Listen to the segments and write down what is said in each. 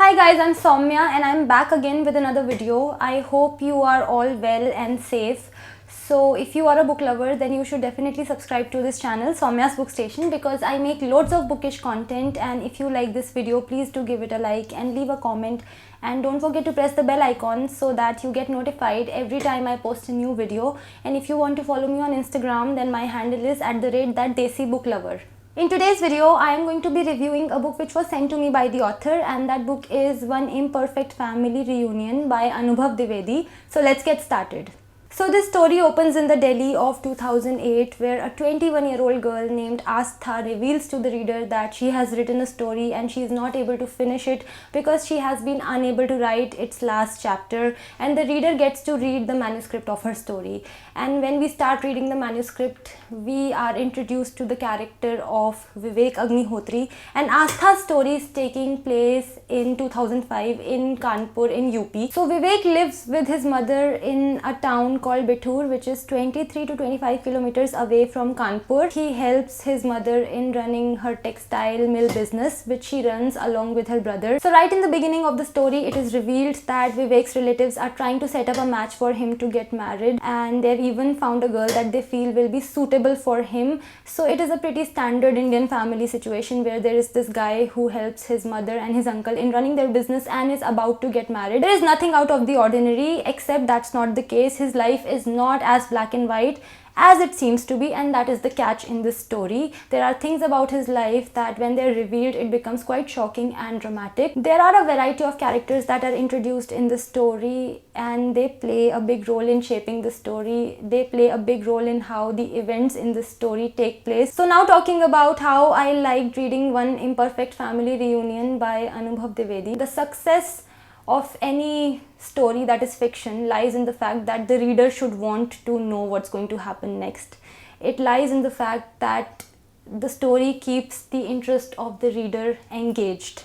Hi guys, I'm Soumya and I'm back again with another video. I hope you are all well and safe. So if you are a book lover, then you should definitely subscribe to this channel, Soumya's Book Station, because I make loads of bookish content. And if you like this video, please do give it a like and leave a comment. And don't forget to press the bell icon so that you get notified every time I post a new video. And if you want to follow me on Instagram, then my handle is @thatdesibooklover. In today's video, I am going to be reviewing a book which was sent to me by the author, and that book is One Imperfect Family Reunion by Anubhav Dwivedi. So let's get started. So this story opens in the Delhi of 2008, where a 21-year-old girl named Astha reveals to the reader that she has written a story and she is not able to finish it because she has been unable to write its last chapter, and the reader gets to read the manuscript of her story. And when we start reading the manuscript, we are introduced to the character of Vivek Agnihotri, and Astha's story is taking place in 2005 in Kanpur in UP. So Vivek lives with his mother in a town called Bithur, which is 23 to 25 kilometers away from Kanpur. He helps his mother in running her textile mill business, which she runs along with her brother. So right in the beginning of the story, it is revealed that Vivek's relatives are trying to set up a match for him to get married, and they've even found a girl that they feel will be suitable for him. So it is a pretty standard Indian family situation where there is this guy who helps his mother and his uncle in running their business and is about to get married. There is nothing out of the ordinary, except that's not the case. His life is not as black and white as it seems to be, and that is the catch in this story. There are things about his life that when they're revealed, it becomes quite shocking and dramatic. There are a variety of characters that are introduced in the story, and they play a big role in shaping the story. They play a big role in how the events in the story take place. So now, talking about how I liked reading One Imperfect Family Reunion by Anubhav Dwivedi. The success of any story that is fiction lies in the fact that the reader should want to know what's going to happen next. It lies in the fact that the story keeps the interest of the reader engaged.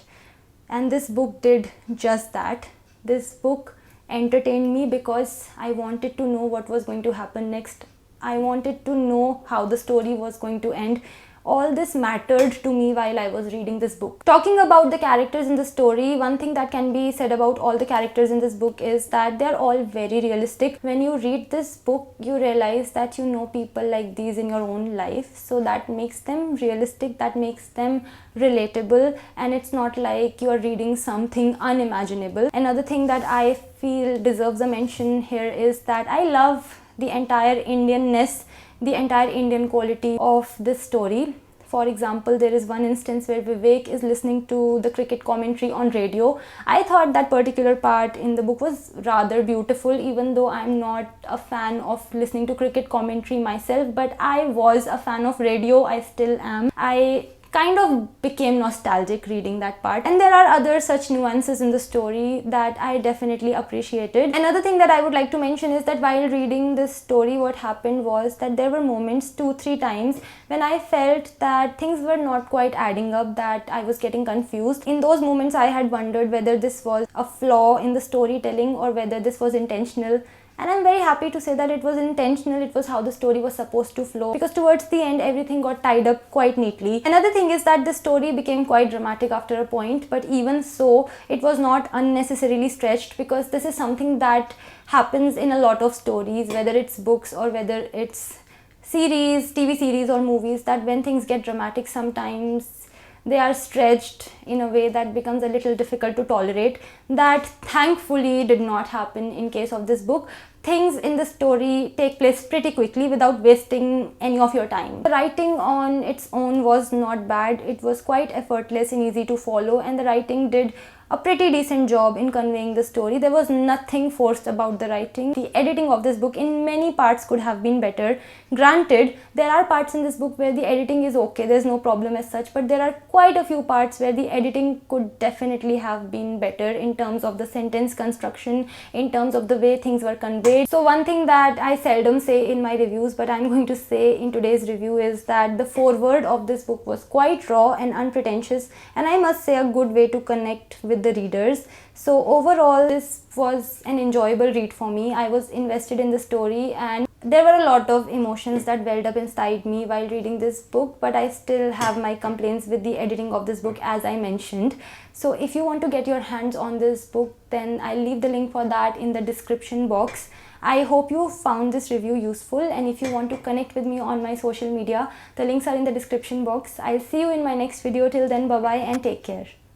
And this book did just that. This book entertained me because I wanted to know what was going to happen next. I wanted to know how the story was going to end. All this mattered to me while I was reading this book. Talking about the characters in the story, one thing that can be said about all the characters in this book is that they're all very realistic. When you read this book, you realize that you know people like these in your own life. So that makes them realistic, that makes them relatable, and it's not like you are reading something unimaginable. Another thing that I feel deserves a mention here is that I love the entire Indianness, the entire Indian quality of this story. For example, there is one instance where Vivek is listening to the cricket commentary on radio. I thought that particular part in the book was rather beautiful, even though I'm not a fan of listening to cricket commentary myself, but I was a fan of radio. I still am. I kind of became nostalgic reading that part, and there are other such nuances in the story that I definitely appreciated. Another thing that I would like to mention is that while reading this story, what happened was that there were moments 2-3 times when I felt that things were not quite adding up, that I was getting confused. In those moments, I had wondered whether this was a flaw in the storytelling or whether this was intentional. And I'm very happy to say that it was intentional. It was how the story was supposed to flow, because towards the end, everything got tied up quite neatly. Another thing is that the story became quite dramatic after a point, but even so, it was not unnecessarily stretched, because this is something that happens in a lot of stories, whether it's books or whether it's series, TV series or movies, that when things get dramatic, sometimes they are stretched in a way that becomes a little difficult to tolerate. That thankfully did not happen in case of this book. Things in the story take place pretty quickly without wasting any of your time. The writing on its own was not bad. It was quite effortless and easy to follow, and the writing did a pretty decent job in conveying the story. There was nothing forced about the writing. The editing of this book in many parts could have been better. Granted, there are parts in this book where the editing is okay, there's no problem as such, but there are quite a few parts where the editing could definitely have been better in terms of the sentence construction, in terms of the way things were conveyed. So one thing that I seldom say in my reviews, but I'm going to say in today's review, is that the foreword of this book was quite raw and unpretentious, and I must say a good way to connect with the readers. So overall, this was an enjoyable read for me. I was invested in the story, and there were a lot of emotions that welled up inside me while reading this book, but I still have my complaints with the editing of this book, as I mentioned. So if you want to get your hands on this book, then I'll leave the link for that in the description box. I hope you found this review useful, and if you want to connect with me on my social media, the links are in the description box. I'll see you in my next video. Till then, bye bye and take care.